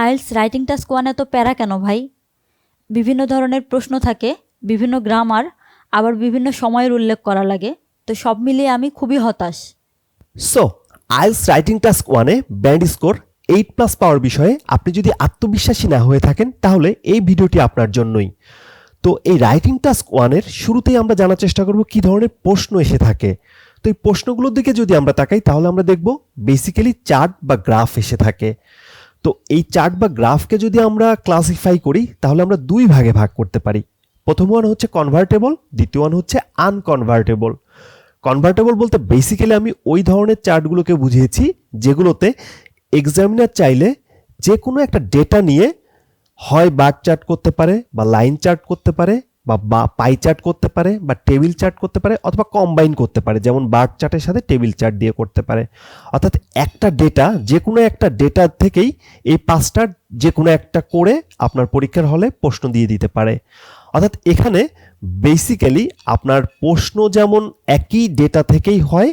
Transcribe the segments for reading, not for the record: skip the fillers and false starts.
IELTS writing task 1 এত প্যারা কেন ভাই? বিভিন্ন ধরনের প্রশ্ন থাকে, বিভিন্ন গ্রামার, আবার বিভিন্ন সময়ের উল্লেখ করা লাগে। তো সব মিলিয়ে আমি খুবই হতাশ। সো আইএলটিএস রাইটিং টাস্ক 1-এ ব্যান্ড স্কোর 8+ পাওয়ার বিষয়ে আপনি যদি আত্মবিশ্বাসী না হয়ে থাকেন তাহলে এই ভিডিওটি আপনার জন্যই। তো এই রাইটিং টাস্ক 1-এর শুরুতেই আমরা জানার চেষ্টা করব কী ধরনের প্রশ্ন এসে থাকে। তো এই প্রশ্নগুলোর দিকে যদি আমরা তাকাই তাহলে আমরা দেখব বেসিক্যালি চার্ট বা গ্রাফ এসে থাকে। তো এই চার্ট বা গ্রাফকে যদি আমরা ক্লাসিফাই করি তাহলে আমরা দুই ভাগে ভাগ করতে পারি। প্রথম ওয়ান হচ্ছে কনভার্টেবল, দ্বিতীয় ওয়ান হচ্ছে আনকনভার্টেবল। কনভার্টেবল বলতে বেসিক্যালি আমি ওই ধরনের চার্টগুলোকে বুঝিয়েছি যেগুলোতে এক্সামিনার চাইলে যে কোনো একটা ডেটা নিয়ে হয় বার চার্ট করতে পারে বা লাইন চার্ট করতে পারে বা পাই চার্ট করতে পারে বা টেবিল চার্ট করতে পারে অথবা কম্বাইন করতে পারে, যেমন বার চার্টের সাথে টেবিল চার্ট দিয়ে করতে পারে। অর্থাৎ একটা ডেটা, যে কোনো একটা ডেটা থেকেই এই পাঁচটার যে কোনো একটা করে আপনার পরীক্ষার হলে প্রশ্ন দিয়ে দিতে পারে। অর্থাৎ এখানে বেসিক্যালি আপনার প্রশ্ন যেমন একই ডেটা থেকেই হয়,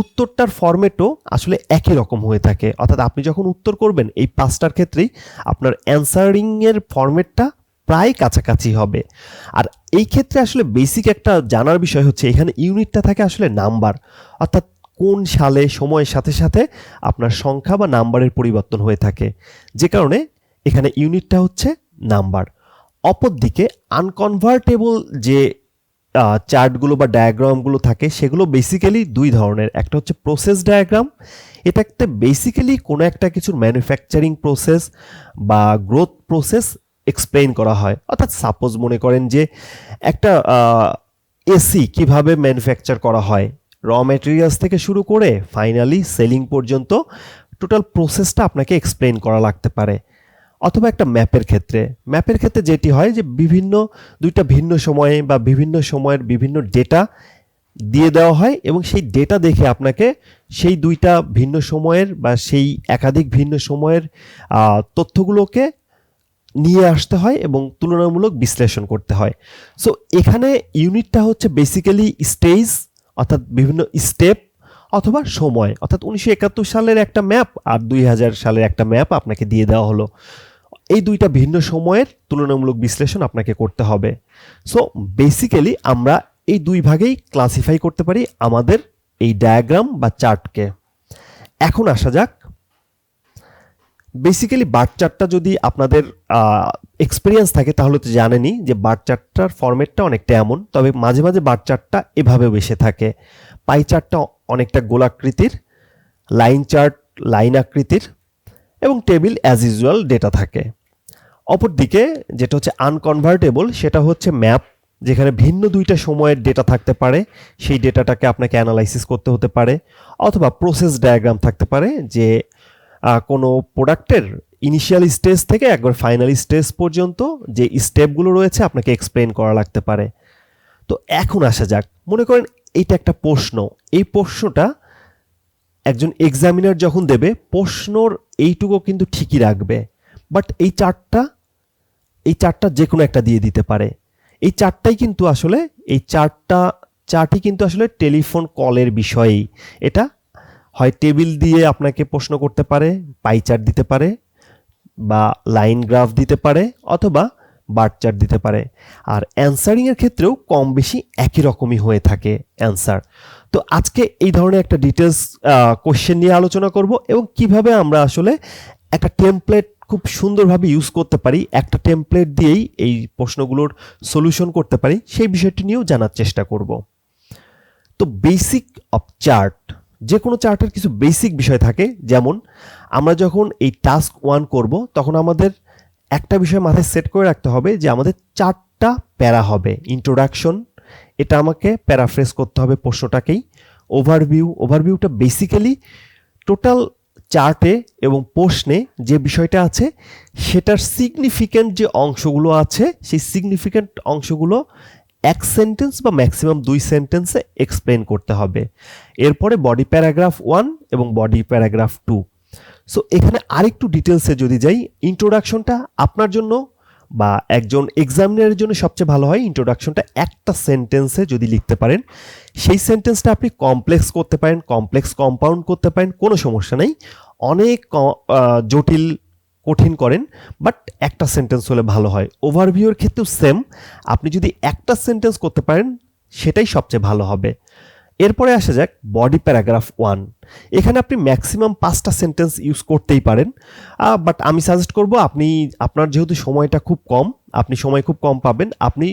উত্তরটার ফরম্যাটও আসলে একই রকম হয়ে থাকে। অর্থাৎ আপনি যখন উত্তর করবেন এই পাঁচটার ক্ষেত্রেই আপনার অ্যান্সারিংয়ের ফরম্যাটটা প্রায় কাছাকাছি হবে। আর এই ক্ষেত্রে আসলে বেসিক একটা জানার বিষয় হচ্ছে এখানে ইউনিটটা থাকে আসলে নাম্বার, অর্থাৎ কোন সালে সময়ের সাথে সাথে আপনার সংখ্যা বা নাম্বারের পরিবর্তন হয়ে থাকে, যে কারণে এখানে ইউনিটটা হচ্ছে নাম্বার। অপরদিকে আনকনভার্টেবল যে চার্টগুলো বা ডায়াগ্রামগুলো থাকে সেগুলো বেসিক্যালি দুই ধরনের। একটা হচ্ছে প্রসেস ডায়াগ্রাম, এটাতে বেসিক্যালি কোনো একটা কিছুর ম্যানুফ্যাকচারিং প্রসেস বা গ্রোথ প্রসেস এক্সপ্লেইন করা হয়। অর্থাৎ সাপোজ মনে করেন যে একটা এসি কিভাবে ম্যানুফ্যাকচার করা হয়, র ম্যাটেরিয়ালস থেকে শুরু করে ফাইনালি সেলিং পর্যন্ত টোটাল প্রসেসটা আপনাকে এক্সপ্লেইন করা লাগতে পারে। অথবা একটা ম্যাপের ক্ষেত্রে যেটি হয় যে দুইটা ভিন্ন সময়ে বা বিভিন্ন সময়ের বিভিন্ন ডেটা দিয়ে দেওয়া হয় এবং সেই ডেটা দেখে আপনাকে সেই দুইটা ভিন্ন সময়ের বা সেই একাধিক ভিন্ন সময়ের তথ্যগুলোকে নিয়ে আসতে হয় এবং তুলনামূলক বিশ্লেষণ করতে হয়। সো এখানে ইউনিটটা হচ্ছে বেসিক্যালি স্টেজ, অর্থাৎ বিভিন্ন স্টেপ অথবা সময়, অর্থাৎ 1971 সালের একটা ম্যাপ আর 2000 সালের একটা ম্যাপ আপনাকে দিয়ে দেওয়া হলো। এই দুইটা ভিন্ন সময়ের তুলনামূলক বিশ্লেষণ আপনাকে করতে হবে। সো বেসিক্যালি আমরা এই দুই ভাগেই ক্লাসিফাই করতে পারি আমাদের এই ডায়াগ্রাম বা চার্টকে। এখন আসা যাক, বেসিক্যালি বার চার্টটা যদি আপনাদের এক্সপিরিয়েন্স থাকে তাহলে তো জানেনই যে বার চার্টটার ফরম্যাটটা অনেকটা এমন, তবে মাঝে মাঝে বার চার্টটা এভাবেও এসে থাকে। পাই চার্টটা অনেকটা গোলাকৃতির, লাইন চার্ট লাইন আকৃতির এবং টেবিল অ্যাজ ইউজুয়াল ডেটা থাকে। অপরদিকে যেটা হচ্ছে আনকনভার্টেবল, সেটা হচ্ছে ম্যাপ, যেখানে ভিন্ন দুইটা সময়ের ডেটা থাকতে পারে, সেই ডেটাটাকে আপনাকে অ্যানালাইসিস করতে হতে পারে। অথবা প্রসেস ডায়াগ্রাম থাকতে পারে, যে কোনো প্রোডাক্টের ইনিশিয়াল স্টেজ থেকে একবার ফাইনাল স্টেজ পর্যন্ত যে স্টেপগুলো রয়েছে আপনাকে এক্সপ্লেন করা লাগতে পারে। তো এখন আসা যাক, মনে করেন এইটা একটা প্রশ্ন, এই প্রশ্নটা একজন এক্সামিনার যখন দেবে প্রশ্নর এইটুকু কিন্তু ঠিকই রাখবে, বাট এই চার্টটা যে কোনো একটা দিয়ে দিতে পারে। এই চার্টটাই কিন্তু আসলে চার্টই কিন্তু আসলে টেলিফোন কলের বিষয়েই। এটা হয় টেবিল দিয়ে আপনাকে প্রশ্ন করতে পারে, পাই চার্ট দিতে পারে বা লাইন গ্রাফ দিতে পারে অথবা বার চার্ট দিতে পারে। আর অ্যান্সারিংয়ের ক্ষেত্রেও কম বেশি একই রকমই হয়ে থাকে অ্যান্সার। তো আজকে এই ধরনের একটা ডিটেলস কোশ্চেন নিয়ে আলোচনা করব এবং কিভাবে আমরা আসলে একটা টেমপ্লেট খুব সুন্দরভাবে ইউজ করতে পারি, একটা টেমপ্লেট দিয়েই এই প্রশ্নগুলোর সলিউশন করতে পারি, সেই বিষয়টি নিয়েও জানার চেষ্টা করব। তো বেসিক অফ চার্ট, যে কোনো চার্টের কিছু বেসিক বিষয় থাকে। যেমন আমরা যখন এই টাস্ক 1 করব তখন আমাদের একটা বিষয় মাথায় সেট করে রাখতে হবে যে আমাদের 4টা প্যারা হবে। ইন্ট্রোডাকশন, এটা আমাকে প্যারাফ্রেজ করতে হবে প্রশ্নটাকেই। ওভারভিউটা বেসিক্যালি টোটাল চার্টে এবং প্রশ্নে যে বিষয়টা আছে সেটার সিগনিফিক্যান্ট যে অংশগুলো আছে সেই সিগনিফিক্যান্ট অংশগুলো এক সেন্টেন্স বা ম্যাক্সিমাম 2 সেন্টেন্সে এক্সপ্লেন করতে হবে। এরপরে বডি প্যারাগ্রাফ 1 এবং বডি প্যারাগ্রাফ 2। সো এখানে আরেকটু ডিটেলসে যদি যাই, ইন্ট্রোডাকশনটা আপনার জন্য বা একজন এক্সামিনারের জন্য সবচেয়ে ভালো হয় ইন্ট্রোডাকশনটা একটা সেন্টেন্সে যদি লিখতে পারেন, সেই সেন্টেন্সটা আপনি কমপ্লেক্স করতে পারেন, কমপ্লেক্স কম্পাউন্ড করতে পারেন, কোনো সমস্যা নেই। অনেক জটিল কঠিন করেন, বাট একটা সেন্টেন্স হলে ভালো হয়। ওভারভিউর ক্ষেত্রেও সেম, আপনি যদি একটা সেন্টেন্স করতে পারেন সেটাই সবচেয়ে ভালো হবে। এরপরে আসা যাক বডি প্যারাগ্রাফ 1। এখানে আপনি ম্যাক্সিমাম 5টা সেন্টেন্স ইউজ করতেই পারেন, বাট আমি সাজেস্ট করব আপনার যেহেতু সময়টা খুব কম, আপনি সময় খুব কম পাবেন, আপনি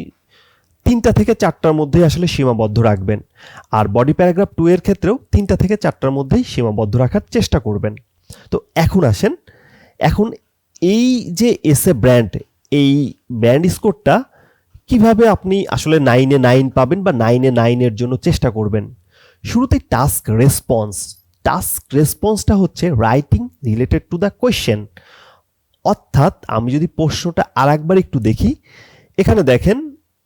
3টা থেকে 4টার মধ্যেই আসলে সীমাবদ্ধ রাখবেন। আর বডি প্যারাগ্রাফ 2 এর ক্ষেত্রেও 3টা থেকে 4টার মধ্যেই সীমাবদ্ধ রাখার চেষ্টা করবেন। তো এখন আসেন, এখন এই যে এসএ ব্র্যান্ড, এই ব্র্যান্ড স্কোরটা কিভাবে আপনি আসলে 9-এ 9 পাবেন বা 9-এ 9-এর জন্য চেষ্টা করবেন। শুরুতে টাস্ক রেসপন্সটা হচ্ছে writing related to the question. অর্থাৎ আমি যদি প্রশ্নটা আরেকবার একটু দেখি, এখানে দেখেন,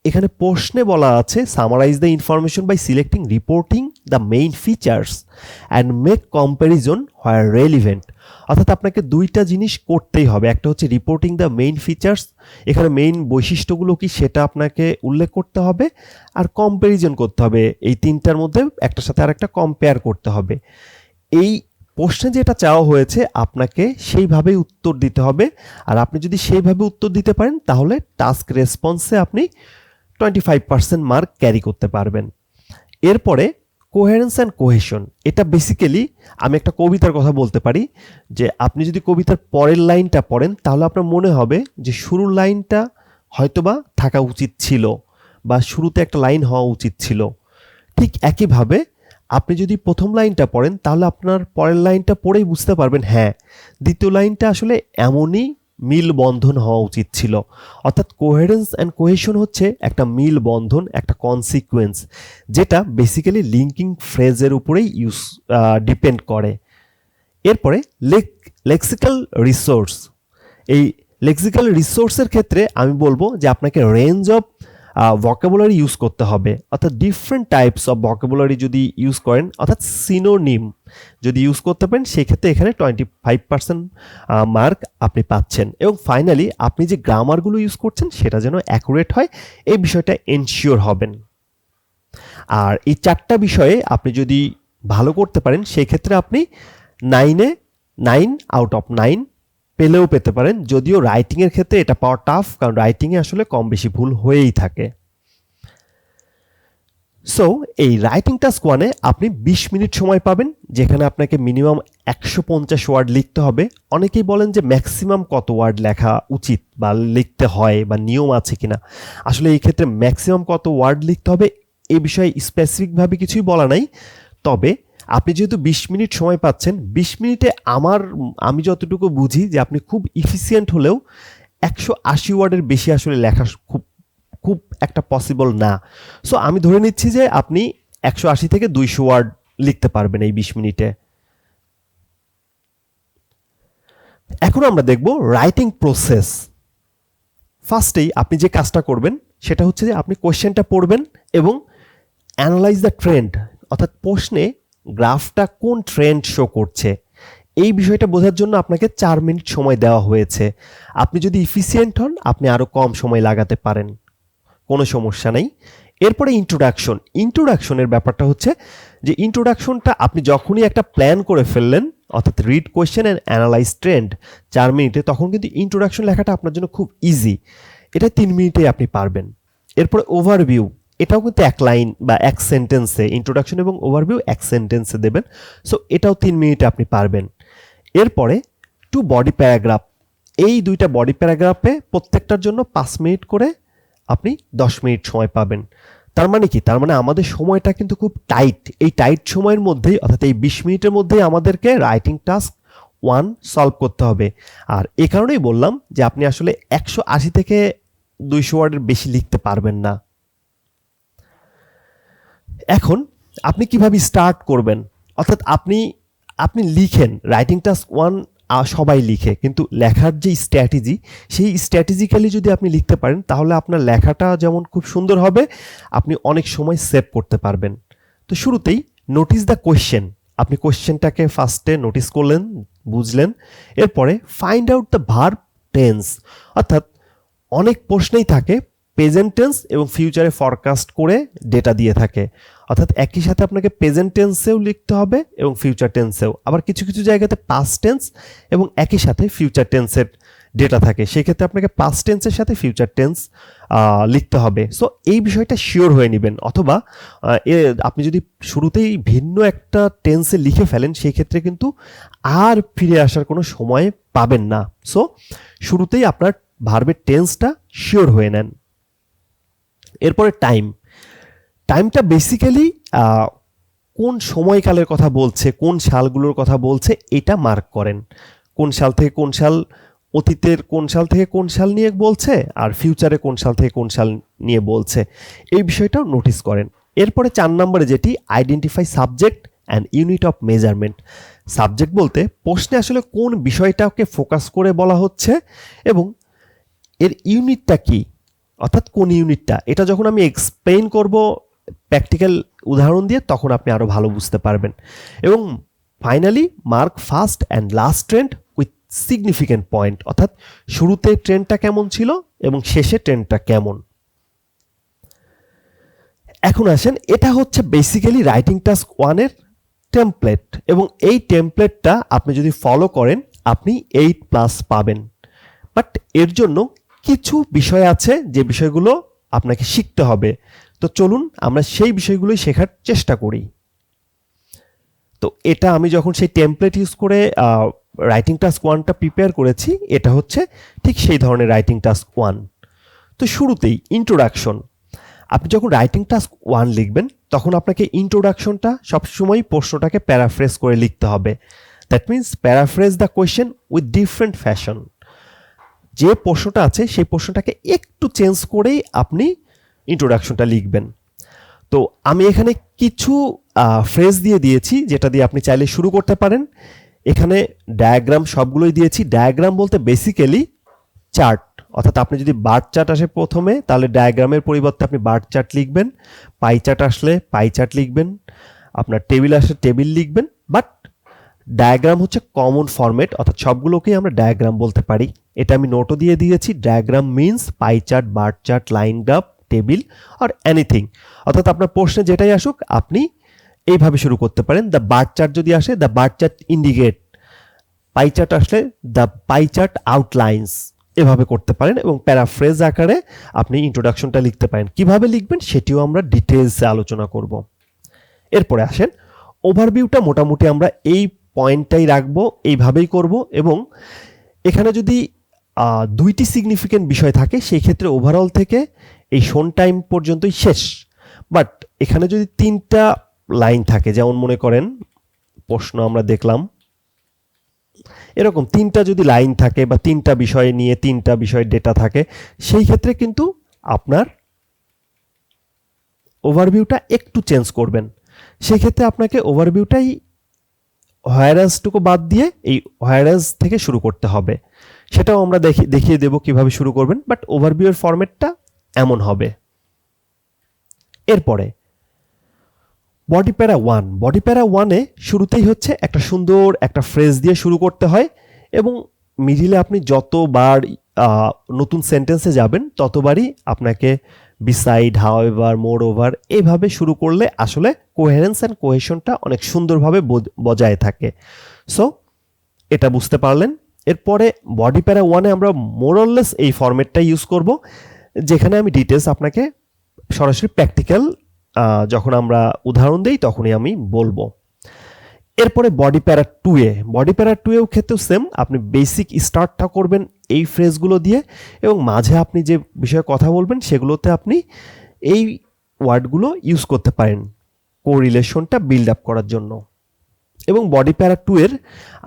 এখানে প্রশ্নে বলা আছে summarise the information by selecting reporting the main features and make comparison where relevant. অর্থাৎ আপনাকে দুইটা জিনিস করতেই হবে, একটা হচ্ছে রিপোর্টিং দ্য মেইন ফিচার্স, এখানে মেইন বৈশিষ্ট্যগুলো কি সেটা আপনাকে উল্লেখ করতে হবে, আর কম্প্যারিজন করতে হবে, এই তিনটার মধ্যে একটার সাথে আরেকটা কম্পেয়ার করতে হবে। এই প্রশ্নে যেটা চাওয়া হয়েছে আপনাকে সেইভাবেই উত্তর দিতে হবে, আর আপনি যদি সেইভাবে উত্তর দিতে পারেন তাহলে টাস্ক রেসপন্সে আপনি 25% মার্ক ক্যারি করতে পারবেন। এরপরে কোহেরেন্স অ্যান্ড কোহেশন, এটা বেসিক্যালি আমি একটা কবিতার কথা বলতে পারি, যে আপনি যদি কবিতার পরের লাইনটা পড়েন তাহলে আপনার মনে হবে যে শুরুর লাইনটা হয়তোবা থাকা উচিত ছিল বা শুরুতে একটা লাইন হওয়া উচিত ছিল। ঠিক একইভাবে আপনি যদি প্রথম লাইনটা পড়েন তাহলে আপনার পরের লাইনটা পড়েই বুঝতে পারবেন হ্যাঁ, দ্বিতীয় লাইনটা আসলে এমনই মিল বন্ধন হওয়া উচিত ছিল। অর্থাৎ কোহেরেন্স অ্যান্ড কোহেশন হচ্ছে একটা মিল বন্ধন, একটা কনসিকুয়েন্স, যেটা বেসিক্যালি লিঙ্কিং ফ্রেজের উপরেই ডিপেন্ড করে। এরপরে লেক্সিক্যাল রিসোর্স, এই লেক্সিক্যাল রিসোর্সের ক্ষেত্রে আমি বলবো যে আপনাকে রেঞ্জ অফ ভোকাবুলারি ইউজ করতে হবে। অর্থাৎ ডিফারেন্ট টাইপস অফ ভোকাবুলারি যদি ইউজ করেন, অর্থাৎ সিনোনিম যদি ইউজ করতে পারেন, সেক্ষেত্রে এখানে 25% মার্ক আপনি পাচ্ছেন। এবং ফাইনালি আপনি যে গ্রামারগুলো ইউজ করছেন সেটা যেন অ্যাকুরেট হয়, এই বিষয়টা এনশিওর হবেন। আর এই 4টা বিষয়ে আপনি যদি ভালো করতে পারেন সেই ক্ষেত্রে আপনি 9-এ 9 আউট অফ 9 পেলেও পেতে পারেন, যদিও রাইটিংয়ের ক্ষেত্রে এটা পাওয়া টাফ, কারণ রাইটিংয়ে আসলে কম বেশি ভুল হয়েই থাকে। সো এই রাইটিং টাস্ক 1-এ আপনি 20 মিনিট সময় পাবেন, যেখানে আপনাকে মিনিমাম 150 ওয়ার্ড লিখতে হবে। অনেকেই বলেন যে ম্যাক্সিমাম কত ওয়ার্ড লেখা উচিত বা লিখতে হয় বা নিয়ম আছে কিনা। আসলে এই ক্ষেত্রে ম্যাক্সিমাম কত ওয়ার্ড লিখতে হবে এই বিষয়ে স্পেসিফিকভাবে কিছুই বলা নাই। তবে আপনি যেহেতু 20 মিনিট সময় পাচ্ছেন, 20 মিনিটে আমি যতটুকু বুঝি যে আপনি খুব ইফিসিয়েন্ট হলেও 180 ওয়ার্ডের বেশি আসলে লেখা খুব একটা পসিবল না। সো আমি ধরে নিচ্ছি যে আপনি 180 থেকে 200 ওয়ার্ড লিখতে পারবেন এই 20 মিনিটে। এখন আমরা দেখব রাইটিং প্রসেস। ফার্স্টেই আপনি যে কাজটা করবেন সেটা হচ্ছে যে আপনি কোশ্চেনটা পড়বেন এবং অ্যানালাইজ দ্য ট্রেন্ড, অর্থাৎ প্রশ্নে গ্রাফটা কোন ট্রেন্ড শো করছে, এই বিষয়টা বোঝার জন্য আপনাকে 4 মিনিট সময় দেওয়া হয়েছে। আপনি যদি ইফিসিয়েন্ট হন আপনি আরও কম সময় লাগাতে পারেন, কোনো সমস্যা নেই। এরপরে ইন্ট্রোডাকশনের ব্যাপারটা হচ্ছে যে ইন্ট্রোডাকশনটা আপনি যখনই একটা প্ল্যান করে ফেললেন, অর্থাৎ read question and analyse trend 4 মিনিটে, তখন কিন্তু ইন্ট্রোডাকশন লেখাটা আপনার জন্য খুব ইজি, এটা 3 মিনিটেই আপনি পারবেন। এরপরে ওভারভিউ, এটাও কিন্তু 1 লাইন বা 1 সেন্টেন্সে, ইন্ট্রোডাকশন এবং ওভারভিউ 1 সেন্টেন্সে দেবেন। সো এটাও 3 মিনিটে আপনি পারবেন। এরপরে 2 বডি প্যারাগ্রাফ, এই 2টা বডি প্যারাগ্রাফে প্রত্যেকটার জন্য 5 মিনিট করে আপনি 10 মিনিট সময় পাবেন। তার মানে কি? তার মানে আমাদের সময়টা কিন্তু খুব টাইট। এই টাইট সময়ের মধ্যেই, অর্থাৎ এই 20 মিনিটের মধ্যেই আমাদেরকে রাইটিং টাস্ক 1 সলভ করতে হবে। আর এ কারণেই বললাম যে আপনি আসলে 180 থেকে 200 ওয়ার্ডের বেশি লিখতে পারবেন না। এখন আপনি কিভাবে স্টার্ট করবেন, অর্থাৎ আপনি লিখেন রাইটিং টাস্ক 1 সবাই লিখে, কিন্তু লেখার যে স্ট্র্যাটেজি, সেই স্ট্র্যাটেজিক্যালি যদি আপনি লিখতে পারেন তাহলে আপনার লেখাটা যেমন খুব সুন্দর হবে, আপনি অনেক সময় সেভ করতে পারবেন। তো শুরুতেই নোটিস দ্য কোয়েশ্চেন, আপনি কোয়েশ্চেনটাকে ফার্স্টে নোটিস করলেন, বুঝলেন। এরপরে find out the verb tense, অর্থাৎ অনেক প্রশ্নেই থাকে প্রেজেন্ট টেন্স এবং ফিউচারে ফরকাস্ট করে ডেটা দিয়ে থাকে। অর্থাৎ একই সাথে আপনাকে প্রেজেন্ট টেন্সেও লিখতে হবে এবং ফিউচার টেন্সেও, আবার কিছু কিছু জায়গাতে পাস্ট টেন্স এবং একই সাথে ফিউচার টেন্সের ডেটা থাকে, সেক্ষেত্রে আপনাকে পাস্ট টেন্সের সাথে ফিউচার টেন্স লিখতে হবে। সো এই বিষয়টা শিওর হয়ে নেবেন, অথবা আপনি যদি শুরুতেই ভিন্ন একটা টেন্সে লিখে ফেলেন সেই ক্ষেত্রে কিন্তু আর ফিরে আসার কোনো সময় পাবেন না। সো শুরুতেই আপনার ভার্বের টেন্সটা শিওর হয়ে নেন। এরপরে টাইমটা বেসিক্যালি কোন সময়কালের কথা বলছে, কোন সালগুলোর কথা বলছে এটা মার্ক করেন। কোন সাল থেকে কোন সাল, অতীতের কোন সাল থেকে কোন সাল নিয়ে বলছে, আর ফিউচারে কোন সাল থেকে কোন সাল নিয়ে বলছে, এই বিষয়টাও নোটিস করেন। এরপরে 4 নম্বরে যেটি, identify subject and unit of measurement. Subject বলতে প্রশ্নে আসলে কোন বিষয়টাকে ফোকাস করে বলা হচ্ছে এবং এর ইউনিটটা কি, অর্থাৎ কোন ইউনিটটা, এটা যখন আমি এক্সপ্লেইন করব প্র্যাকটিক্যাল উদাহরণ দিয়ে তখন আপনি আরও ভালো বুঝতে পারবেন। এবং finally mark first and last trend with significant point, অর্থাৎ শুরুতে ট্রেন্ডটা কেমন ছিল এবং শেষে ট্রেন্ডটা কেমন। এখন আসেন, এটা হচ্ছে বেসিক্যালি রাইটিং টাস্ক 1-এর টেমপ্লেট, এবং এই টেমপ্লেটটা আপনি যদি ফলো করেন আপনি 8+ পাবেন। বাট এর জন্য কিছু বিষয় আছে যে বিষয়গুলো আপনাকে শিখতে হবে। তো চলুন আমরা সেই বিষয়গুলোই শেখার চেষ্টা করি। তো এটা আমি যখন সেই টেমপ্লেট ইউজ করে রাইটিং টাস্ক 1টা প্রিপেয়ার করেছি, এটা হচ্ছে ঠিক সেই ধরনের রাইটিং টাস্ক 1। তো শুরুতেই ইন্ট্রোডাকশন। আপনি যখন রাইটিং টাস্ক 1 লিখবেন তখন আপনাকে ইন্ট্রোডাকশনটা সবসময় প্রশ্নটাকে প্যারাফ্রেজ করে লিখতে হবে। That means paraphrase the question with different fashion. যে প্রশ্নটা আছে সেই প্রশ্নটাকে একটু চেঞ্জ করেই আপনি ইন্ট্রোডাকশনটা লিখবেন। তো আমি এখানে কিছু ফ্রেজ দিয়ে দিয়েছি যেটা দিয়ে আপনি চাইলে শুরু করতে পারেন। এখানে ডায়াগ্রাম সবগুলোই দিয়েছি। ডায়াগ্রাম বলতে বেসিক্যালি চার্ট, অর্থাৎ আপনি যদি বার চার্ট আসে প্রথমে তাহলে ডায়াগ্রামের পরিবর্তে আপনি বার চার্ট লিখবেন, পাই চার্ট আসলে পাই চার্ট লিখবেন, আপনার টেবিল আসলে টেবিল লিখবেন। বাট ডায়াগ্রাম হচ্ছে কমন ফরম্যাট, অর্থাৎ সবগুলোকেই আমরা ডায়াগ্রাম বলতে পারি। এটা আমি নোটও দিয়ে দিয়েছি। Diagram means pie chart, bar chart, line graph, table আর এনিথিং, অর্থাৎ আপনার প্রশ্নে যেটাই আসুক আপনি এইভাবে শুরু করতে পারেন। দ্য বার চার্ট যদি আসে, the bar chart indicate, pie chart আসলে দ্য পাই চার্ট আউটলাইন্স, এভাবে করতে পারেন এবং প্যারাফ্রেজ আকারে আপনি ইন্ট্রোডাকশনটা লিখতে পারেন। কিভাবে লিখবেন সেটিও আমরা ডিটেলসে আলোচনা করব। এরপরে আসেন, ওভারভিউটা মোটামুটি আমরা এই পয়েন্টটাই রাখবো, এইভাবেই করব। এবং এখানে যদি 2টি সিগনিফিক্যান্ট বিষয় থাকে সেই ক্ষেত্রে ওভারঅল থেকে এই শোন টাইম পর্যন্তই শেষ। বাট এখানে যদি 3টা লাইন থাকে, যেমন মনে করেন প্রশ্ন আমরা দেখলাম, এরকম 3টা যদি লাইন থাকে বা 3টা বিষয় নিয়ে 3টা বিষয়ের ডেটা থাকে, সেই ক্ষেত্রে কিন্তু আপনার ওভারভিউটা একটু চেঞ্জ করবেন। সেই ক্ষেত্রে আপনাকে ওভারভিউটাই হোয়ারাসটুকু বাদ দিয়ে এই হোয়ারাস থেকে শুরু করতে হবে। সেটাও আমরা দেখিয়ে দেব কিভাবে শুরু করবেন, বাট ওভারভিউ এর ফরম্যাটটা এমন হবে। এরপরে বডি প্যারা 1। বডি প্যারা 1-এ শুরুতেই হচ্ছে একটা সুন্দর একটা ফ্রেজ দিয়ে শুরু করতে হয় এবং মিডিলে আপনি যতবার নতুন সেন্টেন্সে যাবেন ততবারই আপনাকে বিসাইড, হাউএভার, মোর ওভার এভাবে শুরু করলে আসলে কোহেরেন্স অ্যান্ড কোহেশনটা অনেক সুন্দরভাবে বজায় থাকে। সো এটা বুঝতে পারলেন। এরপরে বডি প্যারা 1-এ আমরা মোরলেস এই ফরম্যাটটা ইউজ করব, যেখানে আমি ডিটেলস আপনাকে সরাসরি প্র্যাকটিক্যাল যখন আমরা উদাহরণ দেই তখনই আমি বলবো। এরপরে বডি প্যারা 2-এ, বডি প্যারা 2-এও ক্ষেত্রেও সেম, আপনি বেসিক স্টার্টটা করবেন এই ফ্রেজগুলো দিয়ে এবং মাঝে আপনি যে বিষয়ে কথা বলবেন সেগুলোতে আপনি এই ওয়ার্ডগুলো ইউজ করতে পারেন কোরিলেশনটা বিল্ড আপ করার জন্য। এবং বডি প্যারা 2-এর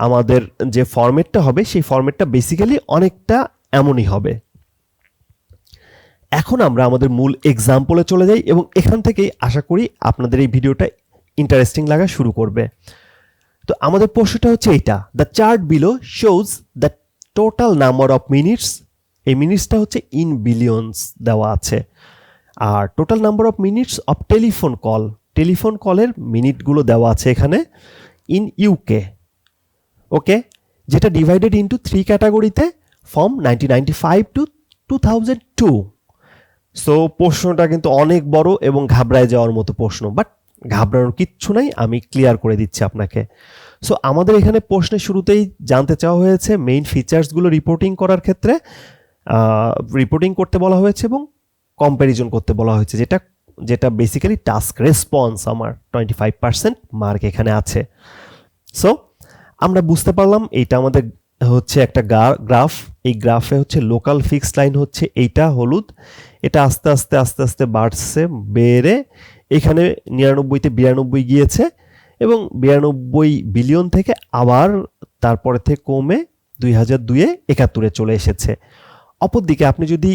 আমাদের যে ফরম্যাটটা হবে সেই ফরম্যাটটা বেসিক্যালি অনেকটা এমনই হবে। এখন আমরা আমাদের মূল এক্সাম্পলে চলে যাই এবং এখান থেকেই আশা করি আপনাদের এই ভিডিওটা ইন্টারেস্টিং লাগা শুরু করবে। তো আমাদের প্রশ্নটা হচ্ছে এইটা, the chart below shows the total number of minutes. এই মিনিটসটা হচ্ছে ইন বিলিয়নস দেওয়া আছে, আর total number of minutes of telephone call, telephone কলের মিনিটগুলো দেওয়া আছে এখানে ইন ইউকে। ওকে, যেটা ডিভাইডেড ইন্টু 3 ক্যাটাগরিতে ফ্রম 1995 টু 2002। সো প্রশ্নটা কিন্তু অনেক বড় এবং ঘাবড়ায় যাওয়ার মতো প্রশ্ন, বাট ঘাবড়ানোর কিচ্ছু নাই, আমি ক্লিয়ার করে দিচ্ছি আপনাকে। সো আমাদের এখানে প্রশ্নের শুরুতেই জানতে চাওয়া হয়েছে মেইন ফিচার্সগুলো রিপোর্টিং করার ক্ষেত্রে রিপোর্টিং করতে বলা হয়েছে এবং কম্প্যারিজন করতে বলা হয়েছে, যেটা যেটা বেসিক্যালি টাস্ক রেসপন্স। আমার 25% মার্ক এখানে আছে। সো আমরা বুঝতে পারলাম এইটা আমাদের হচ্ছে একটা গ্রাফ। এই গ্রাফে হচ্ছে লোকাল ফিক্সড লাইন হচ্ছে এইটা হলুদ, এটা আস্তে আস্তে আস্তে আস্তে বাড়ছে, বেড়ে এখানে 99-তে 92 গিয়েছে এবং 92 বিলিয়ন থেকে আবার তারপরে থেকে কমে 2002-এ 71-এ চলে এসেছে। অপরদিকে আপনি যদি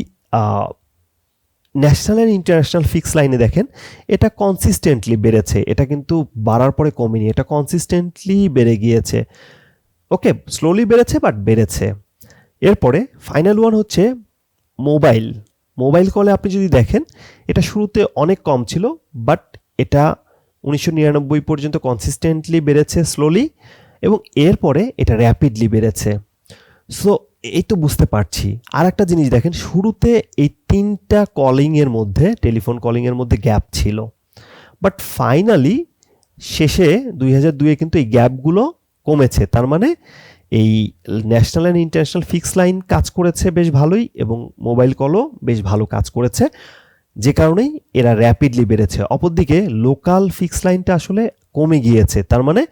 ন্যাশনাল অ্যান্ড ইন্টারন্যাশনাল ফিক্স লাইনে দেখেন, এটা কনসিস্টেন্টলি বেড়েছে, এটা কিন্তু বাড়ার পরে কমেনি, এটা কনসিস্টেন্টলি বেড়ে গিয়েছে। ওকে, স্লোলি বেড়েছে বাট বেড়েছে। এরপরে ফাইনাল ওয়ান হচ্ছে মোবাইল কলে আপনি যদি দেখেন, এটা শুরুতে অনেক কম ছিল, বাট এটা 1999 পর্যন্ত কনসিস্টেন্টলি বেড়েছে স্লোলি, এবং এরপরে এটা র্যাপিডলি বেড়েছে। সো এই তো বুঝতে পারছি। আর একটা জিনিস দেখেন, শুরুতে এই তিনটা কলিংয়ের মধ্যে, টেলিফোন কলিংয়ের মধ্যে গ্যাপ ছিল, বাট ফাইনালি শেষে 2002-এ কিন্তু এই গ্যাপগুলো কমেছে। তার মানে এই national and international fix line কাজ করেছে বেশ ভালোই, এবং মোবাইল কলও বেশ ভালো কাজ করেছে, যে কারণেই এরা র্যাপিডলি বেড়েছে। অপরদিকে লোকাল ফিক্স লাইনটা আসলে কমে গিয়েছে, তার মানে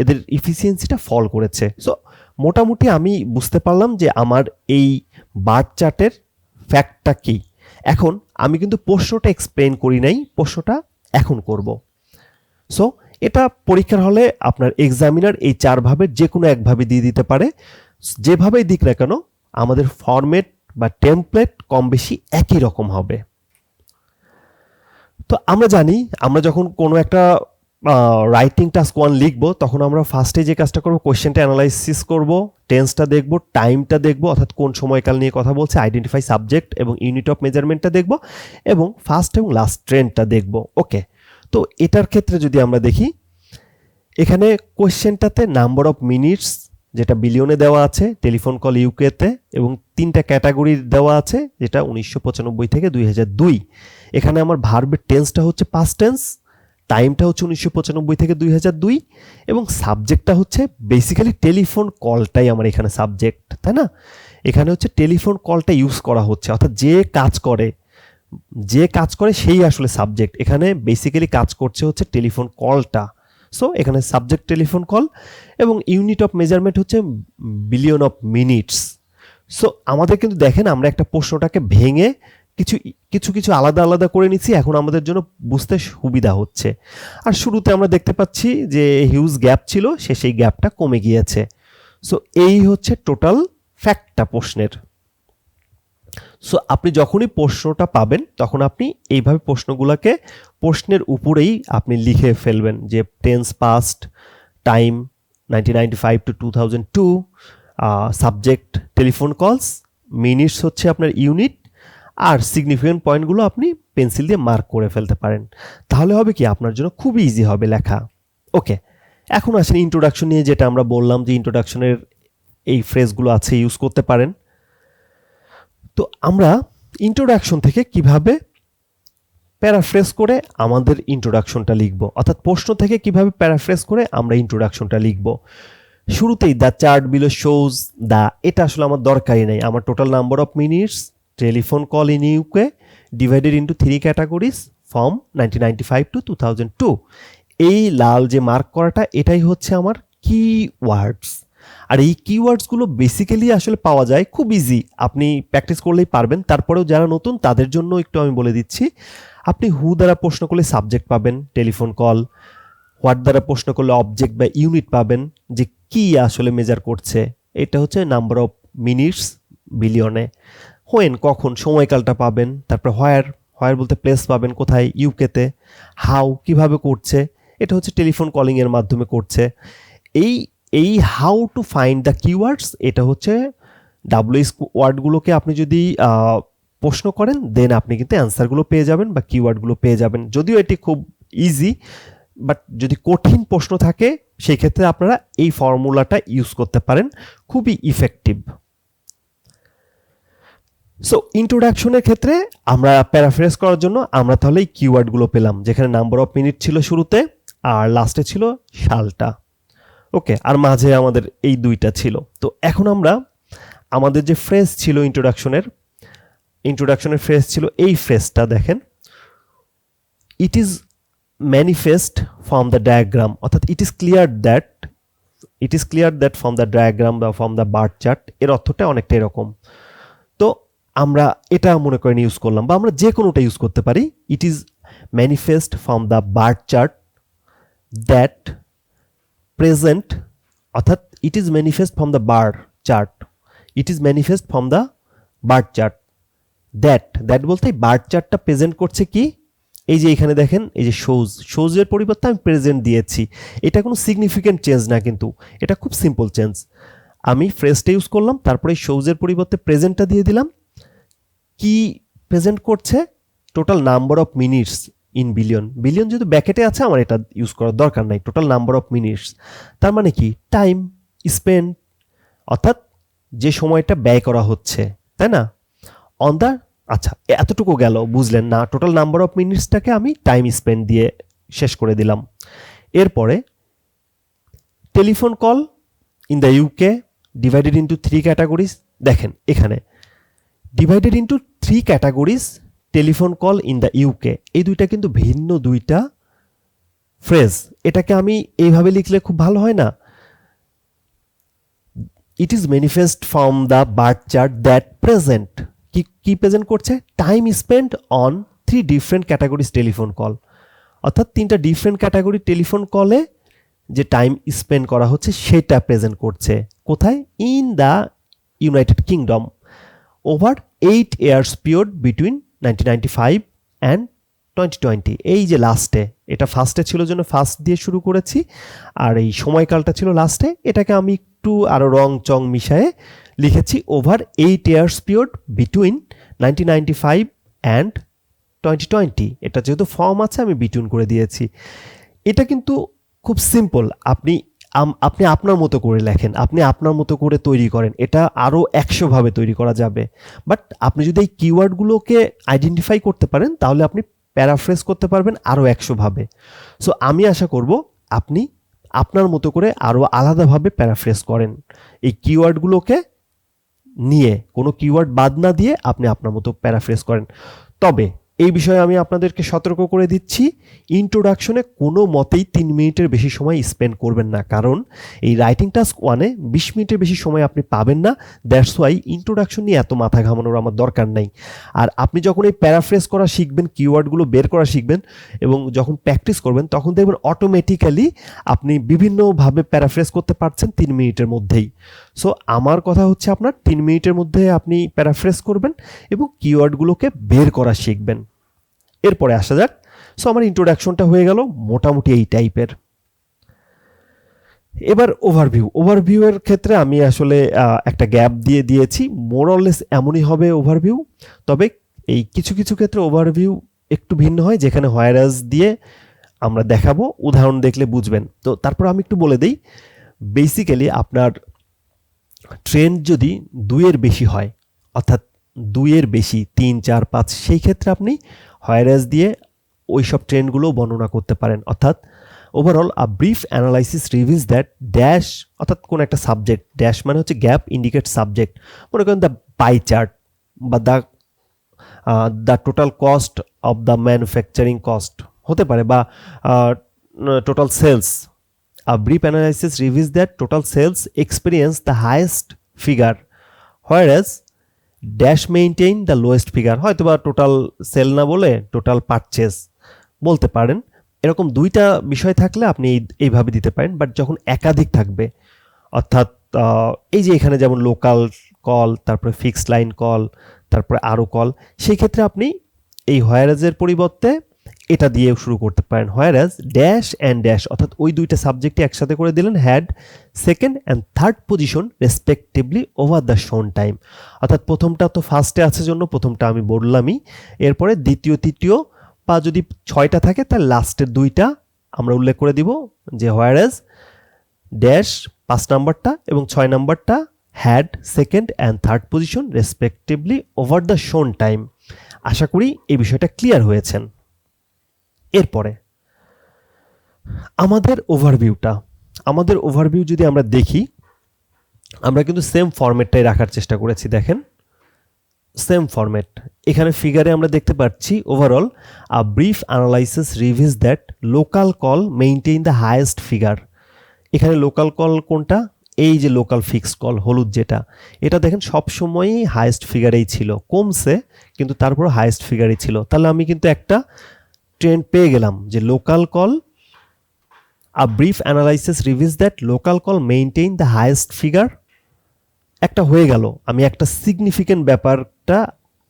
এদের ইফিসিয়েন্সিটা ফল করেছে। সো মোটামুটি আমি বুঝতে পারলাম যে আমার এই বার চার্টের ফ্যাক্টটা কী। এখন আমি কিন্তু প্রশ্নটা এক্সপ্লেন করি নাই, প্রশ্নটা এখন করব। সো এটা পরীক্ষার হলে আপনার এক্সামিনার এই 4 ভাবের যে কোনো একভাবে দিয়ে দিতে পারে। যেভাবেই দিক না কেন, আমাদের ফরম্যাট বা টেমপ্লেট কম বেশি একই রকম হবে। তো আমরা জানি, আমরা যখন কোনো একটা রাইটিং টাস্ক 1 লিখবো, তখন আমরা ফার্স্টে যে কাজটা করবো, কোয়েশ্চেনটা অ্যানালাইসিস করব, টেন্সটা দেখব, টাইমটা দেখব, অর্থাৎ কোন সময়কাল নিয়ে কথা বলছে, আইডেন্টিফাই সাবজেক্ট এবং ইউনিট অফ মেজারমেন্টটা দেখব, এবং ফার্স্ট এবং লাস্ট ট্রেন্ডটা দেখব। ওকে, তো এটার ক্ষেত্রে যদি আমরা দেখি, এখানে কোয়েশ্চেনটাতে নাম্বার অফ মিনিটস, যেটা বিলিয়নে দেওয়া আছে, টেলিফোন কল ইউকেতে, এবং 3টা ক্যাটাগরির দেওয়া আছে, যেটা 1995 থেকে 2002। এখানে আমার ভার্বের টেন্সটা হচ্ছে পাস্ট টেন্স, টাইমটা হচ্ছে 1995 থেকে 2002, এবং সাবজেক্টটা হচ্ছে বেসিক্যালি টেলিফোন কলটাই আমার এখানে সাবজেক্ট, তাই না? এখানে হচ্ছে টেলিফোন কলটা ইউজ করা হচ্ছে, অর্থাৎ যে কাজ করে সেই আসলে সাবজেক্ট। এখানে বেসিক্যালি কাজ করছে হচ্ছে টেলিফোন কলটা। সো এখানে সাবজেক্ট টেলিফোন কল, এবং ইউনিট অফ মেজারমেন্ট হচ্ছে বিলিয়ন অফ মিনিটস। সো আমাদের কিন্তু দেখেন, আমরা একটা প্রশ্নটাকে ভেঙে কিছু আলাদা আলাদা করে নিচ্ছি, এখন আমাদের জন্য বুঝতে সুবিধা হচ্ছে। আর শুরুতে আমরা দেখতে পাচ্ছি যে হিউজ গ্যাপ ছিল, সেই গ্যাপটা কমে গিয়েছে। সো এই হচ্ছে টোটাল ফ্যাক্টটা প্রশ্নের। সো আপনি যখনই প্রশ্নটা পাবেন, তখন আপনি এইভাবে প্রশ্নগুলোকে প্রশ্নের উপরেই আপনি লিখে ফেলবেন, যে tense past, time 1995 to 2002, subject telephone কলস, মিনিটস হচ্ছে আপনার ইউনিট, আর সিগনিফিকেন্ট পয়েন্টগুলো আপনি পেন্সিল দিয়ে মার্ক করে ফেলতে পারেন। তাহলে হবে কি, আপনার জন্য খুবই ইজি হবে লেখা। ওকে, এখন আসেন ইন্ট্রোডাকশন নিয়ে, যেটা আমরা বললাম যে ইন্ট্রোডাকশনের এই ফ্রেজগুলো আছে, ইউজ করতে পারেন। তো আমরা ইন্ট্রোডাকশন থেকে কিভাবে প্যারাফ্রেজ করে আমাদের ইন্ট্রোডাকশনটা লিখব, অর্থাৎ প্রশ্ন থেকে কিভাবে প্যারাফ্রেজ করে আমরা ইন্ট্রোডাকশনটা লিখব। শুরুতেই the chart below shows the, এটা আসলে আমার দরকারই নেই। আমার total number of minutes telephone call in UK divided into 3 categories from 1995 to 2002। এই লাল যে মার্ক করাটা, এটাই হচ্ছে আমার কিওয়ার্ডস। আর এই কিওয়ার্ডসগুলো বেসিক্যালি আসলে পাওয়া যায় খুব ইজি, আপনি প্র্যাকটিস করলেই পারবেন। তারপরেও যারা নতুন, তাদের জন্য একটু আমি বলে দিচ্ছি। আপনি হু দ্বারা প্রশ্ন করলে সাবজেক্ট পাবেন, টেলিফোন কল। হোয়াট দ্বারা প্রশ্ন করলে অবজেক্ট বা ইউনিট পাবেন, যে কি আসলে মেজার করছে, এটা হচ্ছে নাম্বার অফ মিনিটস বিলিয়নে। হোয়েন, কখন, সময়কালটা পাবেন। তারপর হোয়ার বলতে প্লেস পাবেন, কোথায়, ইউকেতে। হাউ, কিভাবে করছে, এটা হচ্ছে টেলিফোন কলিংয়ের মাধ্যমে করছে। এই how to find the keywords, এটা হচ্ছে ডাব্লিউএস ওয়ার্ডগুলোকে আপনি যদি প্রশ্ন করেন, দেন আপনি কিন্তু অ্যান্সারগুলো পেয়ে যাবেন বা কিওয়ার্ডগুলো পেয়ে যাবেন। যদিও এটি খুব ইজি, বাট যদি কঠিন প্রশ্ন থাকে, সেই ক্ষেত্রে আপনারা এই ফর্মুলাটা ইউজ করতে পারেন, খুবই ইফেক্টিভ। সো ইন্ট্রোডাকশনের ক্ষেত্রে আমরা প্যারাফ্রেজ করার জন্য আমরা তাহলে এই কিওয়ার্ডগুলো পেলাম, যেখানে নাম্বার অফ মিনিট ছিল শুরুতে আর লাস্টে ছিল সালটা। ওকে, আর মাঝে আমাদের এই দুইটা ছিল। তো এখন আমরা আমাদের যে ফ্রেজ ছিল ইন্ট্রোডাকশনের ফ্রেজ ছিল এই ফ্রেজটা দেখেন, it is manifest from the diagram, অর্থাৎ it is clear that from the diagram বা ফ্রম দ্য বার চার্ট, এর অর্থটা অনেকটা এরকম। তো আমরা এটা মনে করেন ইউজ করলাম, বা আমরা যে কোনোটা ইউজ করতে পারি। It is manifest from the bar chart that present, অর্থাৎ it is manifest from the bar chart, that বলতে বার চার্টটা প্রেজেন্ট করছে কি, এই যে এখানে দেখেন এই যে শোজের পরিবর্তে আমি প্রেজেন্ট দিয়েছি। এটা কোনো সিগনিফিক্যান্ট চেঞ্জ না, কিন্তু এটা খুব সিম্পল চেঞ্জ। আমি ফ্রেজটা ইউজ করলাম, তারপরে শোজের পরিবর্তে প্রেজেন্টটা দিয়ে দিলাম। কি প্রেজেন্ট করছে? Total number of minutes in billion যেহেতু ব্যাকেটে আছে আমার এটা ইউজ করার দরকার নাই। টোটাল নাম্বার অফ মিনিটস তার মানে কি, টাইম স্পেন্ড, অর্থাৎ যে সময়টা ব্যয় করা হচ্ছে, তাই না, অন দ্য, আচ্ছা এতটুকু গেল, বুঝলেন না? টোটাল নাম্বার অফ মিনিটসটাকে আমি টাইম স্পেন্ড দিয়ে শেষ করে দিলাম। এরপরে telephone call in the UK divided into 3 categories. দেখেন এখানে divided into 3 categories, telephone call in the UK, এই দুইটা কিন্তু ভিন্ন দুইটা ফ্রেজ। এটাকে আমি এইভাবে লিখলে খুব ভালো হয় না? ইট is manifest from the bar chart that present, কি প্রেজেন্ট করছে? Time spend on 3 different categories telephone call, অর্থাৎ 3টা ডিফারেন্ট ক্যাটাগরি টেলিফোন কলে যে টাইম স্পেন্ড করা হচ্ছে সেটা প্রেজেন্ট করছে। কোথায়? In the United kingdom over 8 years period between 1995 and 2020। এই যে লাস্টে, এটা ফার্স্টে ছিল জন্য ফার্স্ট দিয়ে শুরু করেছি, আর এই সময়কালটা ছিল লাস্টে। এটাকে আমি একটু আরও রং চং মিশায়ে লিখেছি over 8 years period between 1995 and 2020। এটা যেহেতু ফর্ম আছে আমি বিটুইন করে দিয়েছি। এটা কিন্তু খুব সিম্পল, আপনি আপনার মতো করে লেখেন, আপনি আপনার মতো করে তৈরি করেন, এটা আরও 100 ভাবে তৈরি করা যাবে। বাট আপনি যদি এই কিওয়ার্ডগুলোকে আইডেন্টিফাই করতে পারেন তাহলে আপনি প্যারাফ্রেজ করতে পারবেন আরও 100 ভাবে। সো আমি আশা করব আপনি আপনার মতো করে আরও আলাদাভাবে প্যারাফ্রেজ করেন, এই কিওয়ার্ডগুলোকে নিয়ে, কোনো কিওয়ার্ড বাদ না দিয়ে আপনি আপনার মতো প্যারাফ্রেজ করেন। তবে এই বিষয়ে আমি আপনাদেরকে সতর্ক করে দিচ্ছি, ইন্ট্রোডাকশনে কোনো মতেই 3 মিনিটের বেশি সময় স্পেন্ড করবেন না, কারণ এই রাইটিং টাস্ক 1-এ 20 মিনিটের বেশি সময় আপনি পাবেন না। দ্যাটস ওয়াই ইন্ট্রোডাকশন নিয়ে এত মাথা ঘামানোর আমার দরকার নেই। আর আপনি যখন এই প্যারাফ্রেজ করা শিখবেন, কিওয়ার্ডগুলো বের করা শিখবেন এবং যখন প্র্যাকটিস করবেন, তখন দেখবেন অটোমেটিক্যালি আপনি বিভিন্নভাবে প্যারাফ্রেজ করতে পারছেন 3 মিনিটের মধ্যেই। সো আমার কথা হচ্ছে আপনার 3 মিনিটের মধ্যে আপনি প্যারাফ্রেজ করবেন এবং কিওয়ার্ডগুলোকে বের করা শিখবেন। এরপরে আসা যাক। সো আমার ইন্ট্রোডাকশনটা হয়ে গেল মোটামুটি এই টাইপের। এবার ওভারভিউ এর ক্ষেত্রে আমি আসলে একটা গ্যাপ দিয়ে দিয়েছি, মোর অর লেস এমনই হবে ওভারভিউ। তবে এই কিছু কিছু ক্ষেত্রে ওভারভিউ একটু ভিন্ন হয়, যেখানে হোয়ারএজ দিয়ে আমরা দেখাবো, উদাহরণ দেখলে বুঝবেন। তো তারপর আমি একটু বলে দিই, বেসিক্যালি আপনার ট্রেন্ড যদি 2-এর বেশি হয়, অর্থাৎ 2-এর বেশি 3, 4, 5, সেই ক্ষেত্রে আপনি হোয়ারএজ দিয়ে ওই সব ট্রেন্ডগুলো বর্ণনা করতে পারেন। অর্থাৎ overall a brief analysis reveals that dash, অর্থাৎ কোন একটা সাবজেক্ট, ড্যাশ মানে হচ্ছে গ্যাপ ইন্ডিকেট সাবজেক্ট, মনে করেন দ্য পাই চার্ট বা the total cost of the manufacturing cost হতে পারে, বা total sales. A brief analysis reveals that total sales experience the highest figure, whereas dash maintain the lowest figure. হয়তো বা total sell না বলে total purchase বলতে পারেন। এরকম 2টা বিষয় থাকলে আপনি এইভাবে দিতে পারেন। বাট যখন একাধিক থাকবে, অর্থাৎ এই যে এখানে যেমন লোকাল কল, তারপরে ফিক্সড লাইন কল, তারপরে আরও কল, সেই ক্ষেত্রে আপনি এই হোয়ারএজের পরিবর্তে এটা দিয়ে শুরু করতে পারেন। হোয়ারএজ ড্যাশ অ্যান্ড ড্যাশ, অর্থাৎ ওই 2টা সাবজেক্টই একসাথে করে দিলেন, had second and third position respectively over the শোন টাইম। অর্থাৎ প্রথমটা তো ফার্স্টে আছে জন্য প্রথমটা আমি বললামই, এরপরে দ্বিতীয়, তৃতীয়, বা যদি 6টা থাকে তার লাস্টের 2টা আমরা উল্লেখ করে দিব, যে হোয়ারএজ ড্যাশ 5 নাম্বারটা এবং 6 নাম্বারটা had second and third position respectively over the শোন টাইম। আশা করি এই বিষয়টা ক্লিয়ার হয়েছেন। এরপরে আমাদের ওভারভিউ যদি আমরা দেখি, আমরা কিন্তু সেম ফরম্যাটটাই রাখার চেষ্টা করেছি। দেখেন সেম ফরম্যাট, এখানে ফিগারে আমরা দেখতে পাচ্ছি overall a brief analysis reveals that local call maintain the highest figure. এখানে লোকাল কল কোনটা? এই যে লোকাল ফিক্সড কল হলুদ যেটা, এটা দেখেন সবসময়ই হাইয়েস্ট ফিগারেই ছিল, কমছে কিন্তু তারপর হাইয়েস্ট ফিগারেই ছিল। তাহলে আমি কিন্তু একটা ট্রেন্ড পেয়ে গেলাম যে local call, a brief analysis reveals that local call maintain the highest figure, একটা হয়ে গেল। আমি একটা সিগনিফিক্যান্ট ব্যাপারটা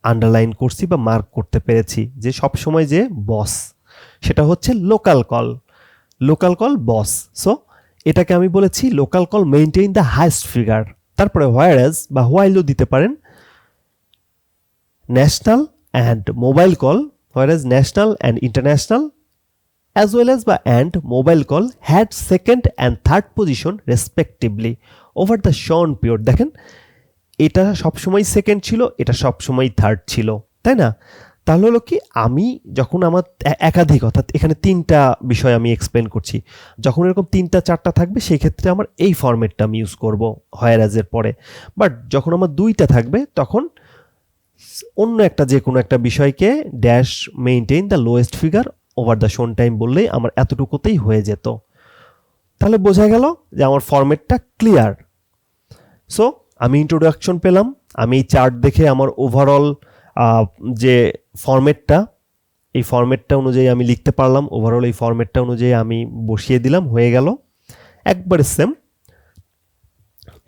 আন্ডারলাইন করছি বা মার্ক করতে পেরেছি যে সবসময় যে বস সেটা হচ্ছে লোকাল কল বস। সো এটাকে আমি বলেছি local call maintain the highest figure. তারপরে হোয়ারএজ বা হোয়াইলও দিতে পারেন, national and mobile call, whereas national and international as well as by and mobile call had second and third position respectively over the shown period। দেখেন এটা সবসময় second ছিল, এটা সবসময় থার্ড ছিল, তাই না? তাহলে হলো কি, আমি যখন আমার একাধিক, অর্থাৎ এখানে তিনটা বিষয় আমি এক্সপ্লেন করছি, যখন এরকম তিনটা চারটা থাকবে সেই ক্ষেত্রে আমার এই ফরম্যাটটা আমি ইউজ করব হোয়ারএজের পরে। বাট যখন আমার দুইটা থাকবে তখন অন্য একটা যে কোনো একটা বিষয়কে dash maintain the lowest figure over the শোন টাইম বললেই আমার এতটুকুতেই হয়ে যেত। তাহলে বোঝা গেল যে আমার ফরম্যাটটা ক্লিয়ার। সো আমি ইন্ট্রোডাকশন পেলাম, আমি এই চার্ট দেখে আমার ওভারঅল যে ফরম্যাটটা, এই ফরম্যাটটা অনুযায়ী আমি লিখতে পারলাম, ওভারঅল এই ফরম্যাটটা অনুযায়ী আমি বসিয়ে দিলাম, হয়ে গেল একবারে সেম।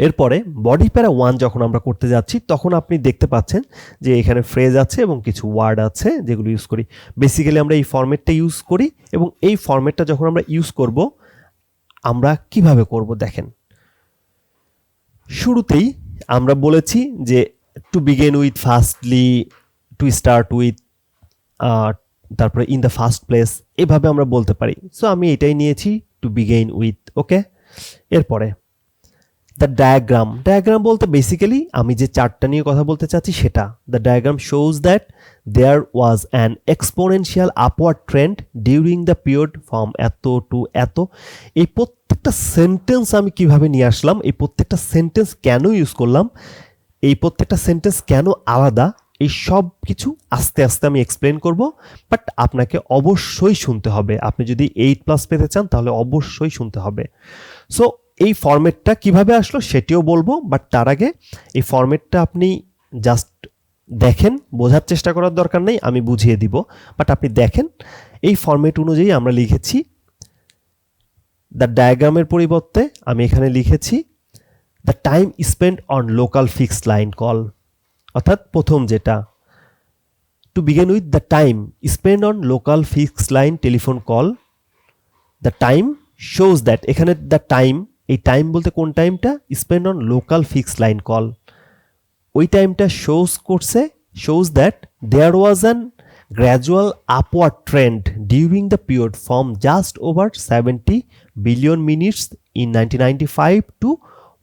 এরপরে বডি প্যারা 1 যখন আমরা করতে যাচ্ছি তখন আপনি দেখতে পাচ্ছেন যে এখানে ফ্রেজ আছে এবং কিছু ওয়ার্ড আছে যেগুলো ইউজ করি। বেসিক্যালি আমরা এই ফরম্যাটটা ইউজ করি এবং এই ফরম্যাটটা যখন আমরা ইউজ করব আমরা কিভাবে করব দেখেন। শুরুতেই আমরা বলেছি যে two begin with, firstly, to start with, তারপরে ইন দ্য ফার্স্ট প্লেস, এভাবে আমরা বলতে পারি। সো আমি এটাই নিয়েছি, টু বিগিন উইথ। ওকে, এরপরে দ্য ডায়াগ্রাম বলতে বেসিক্যালি আমি যে চার্টটা নিয়ে কথা বলতে চাচ্ছি সেটা। The diagram shows that there was an exponential upward trend during the period from এত টু এত। এই প্রত্যেকটা সেন্টেন্স আমি কিভাবে নিয়ে আসলাম, এই প্রত্যেকটা সেন্টেন্স কেন ইউজ করলাম, এই প্রত্যেকটা সেন্টেন্স কেন আলাদা, এই সব কিছু আস্তে আস্তে আমি এক্সপ্লেন করব। বাট আপনাকে অবশ্যই শুনতে হবে, আপনি যদি 8+ পেতে চান তাহলে অবশ্যই শুনতে হবে। সো এই ফরম্যাটটা কিভাবে আসলো সেটিও বলবো, বাট তার আগে এই ফরম্যাটটা আপনি জাস্ট দেখেন, বোঝার চেষ্টা করার দরকার নেই, আমি বুঝিয়ে দিব, বাট আপনি দেখেন। এই ফরম্যাট অনুযায়ী আমরা লিখেছি দ্য ডায়াগ্রামের পরিবর্তে আমি এখানে লিখেছি the time spend on local fixed line call, অর্থাৎ প্রথম যেটা to begin with the time spend on local fixed line telephone call, the time shows that, এখানে দ্য টাইম, এই টাইম বলতে কোন টাইমটা, spend on local fixed line call, ওই টাইমটা shows that there was an gradual upward trend during the period from just over 70 billion minutes in 1995 to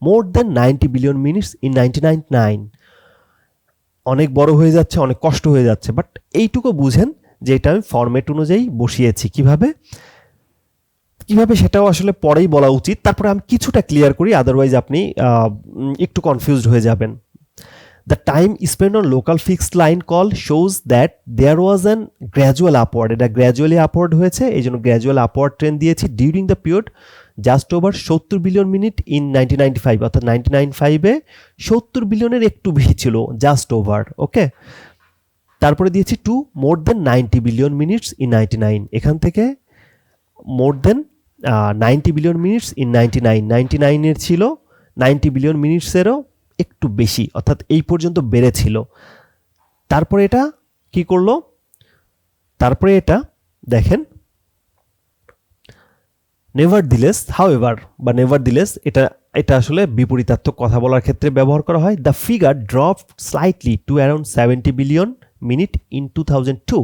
more than 90 billion minutes in 1999। অনেক বড় হয়ে যাচ্ছে, অনেক কষ্ট হয়ে যাচ্ছে, বাট এইটুকু বুঝেন যে এটা আমি ফরম্যাট অনুযায়ী বসিয়েছি। কিভাবে সেটাও আসলে পরেই বলা উচিত, তারপরে আমি কিছুটা ক্লিয়ার করি, আদারওয়াইজ আপনি একটু কনফিউজড হয়ে যাবেন। The time spend on local fixed line call shows that there was an gradual upward, এটা গ্র্যাজুয়ালি আপওয়ার্ড হয়েছে, এই জন্য গ্র্যাজুয়াল আপওয়ার্ড ট্রেন্ড দিয়েছি during the period just over 70 billion minute in 1995, অর্থাৎ 1995-এ 70 বিলিয়নের একটু বেশি ছিল, জাস্ট ওভার। ওকে, তারপরে দিয়েছি to more than 90 billion minutes in 99, এখান থেকে more than 90 billion minutes in 99-এর ছিল 90 বিলিয়ন মিনিটসেরও একটু বেশি, অর্থাৎ এই পর্যন্ত বেড়েছিল। তারপরে এটা কি করলো, তারপরে এটা দেখেন নেভারদিলেস, হাউএভার বা নেভারদিলেস, এটা আসলে বিপরীতার্থক কথা বলার ক্ষেত্রে ব্যবহার করা হয়। The figure dropped slightly to around 70 billion minute in 2002,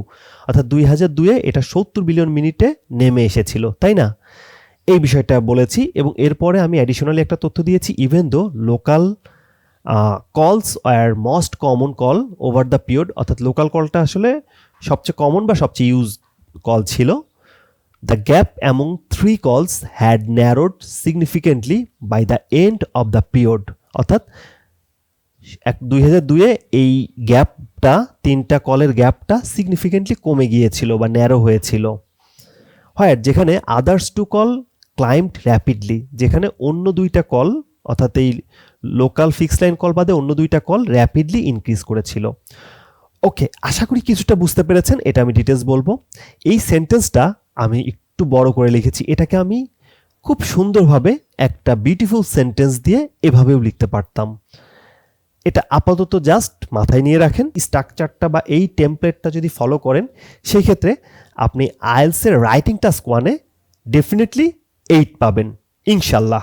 অর্থাৎ 2002-এ এটা 70 বিলিয়ন মিনিটে নেমে এসেছিল, তাই না? এই বিষয়টা বলেছি এবং এরপরে আমি অ্যাডিশনালি একটা তথ্য দিয়েছি, even though local calls are most common call over the period, অর্থাৎ লোকাল কলটা আসলে সবচেয়ে কমন বা সবচেয়ে ইউজ কল ছিল। The gap among 3 calls had narrowed significantly by the end of the period, অর্থাৎ 2002-এ এই গ্যাপটা, 3টা কলের গ্যাপটা সিগনিফিকেন্টলি কমে গিয়েছিল বা ন্যারো হয়েছিল। হয় যেখানে আদার্স 2 কল ক্লাইম্বড র্যাপিডলি, যেখানে অন্য 2টা কল অর্থাৎ এই লোকাল ফিক্সড লাইন কল বাদে অন্য 2টা কল র্যাপিডলি ইনক্রিজ করেছিল। ওকে, আশা করি কিছুটা বুঝতে পেরেছেন। এটা আমি ডিটেলস বলবো। এই সেন্টেন্সটা আমি একটু বড় করে লিখেছি, এটাকে আমি খুব সুন্দরভাবে একটা বিউটিফুল সেন্টেন্স দিয়ে এভাবেও লিখতে পারতাম। এটা আপাতত জাস্ট মাথায় নিয়ে রাখেন। স্ট্রাকচারটা বা এই টেমপ্লেটটা যদি ফলো করেন, সেই ক্ষেত্রে আপনি আইএলটিএস এর রাইটিং টাস্ক 1-এ ডেফিনেটলি 8 পাবেন ইনশাল্লাহ।